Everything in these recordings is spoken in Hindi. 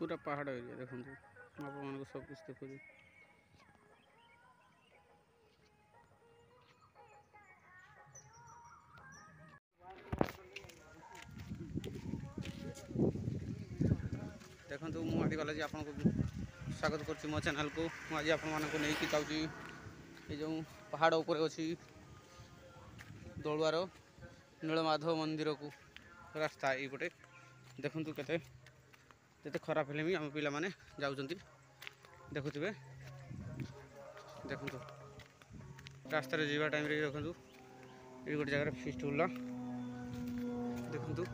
पूरा पहाड़ एरिया देखो आप सब कुछ देखो। देखो मुझे आदि बालाजी आपको स्वागत करुँच मो चैनल को। मुझे आज आपको नहीं जाऊँगी ये जो पहाड़ उपर अच्छी दलुआर नीलमाधव मंदिर को रास्ता यपटे देखु केते खराब हेले भी आम पिला माने जाउछंती देखुथिबे। देखु रास्ता रे जीवा टाइम रे देखु ये गोटे जगह फिस्ट होला देखु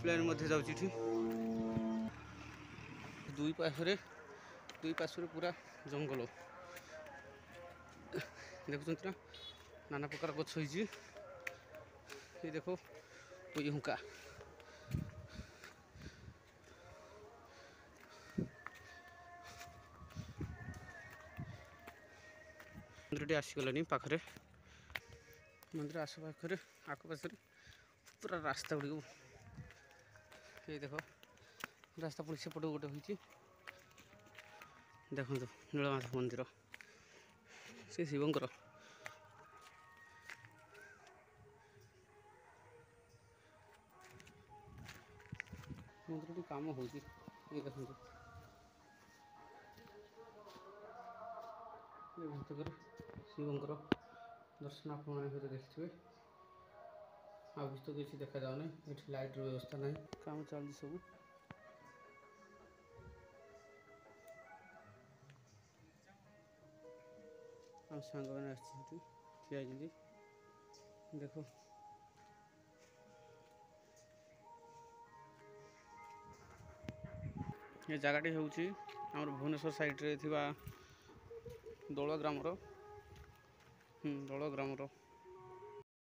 प्लेन मध्य जाउछि दुई पार्श्व पूरा जंगल देखुं ना नाना प्रकार गछ होइछि। ये देखो ये हुंका मंदिर आसीगलानी पाखरे मंदिर आस पाखे आखपाश पूरा रास्ता गुड़ ये देख रास्ता पुणी सेपट गोटे होती देखो नीलमाधव मंदिर से शिवंकर मंदिर काम हो देखो शिवंकर दर्शन आप देखिए आज तो किसी देखा जाऊना ये लाइट व्यवस्था ना काम चलती सब आम सांग मैंने ठिया देखो ये जगटी हूँ आम भुवनेश्वर साइड रे थिबा दौल ग्रामर दौल ग्रामर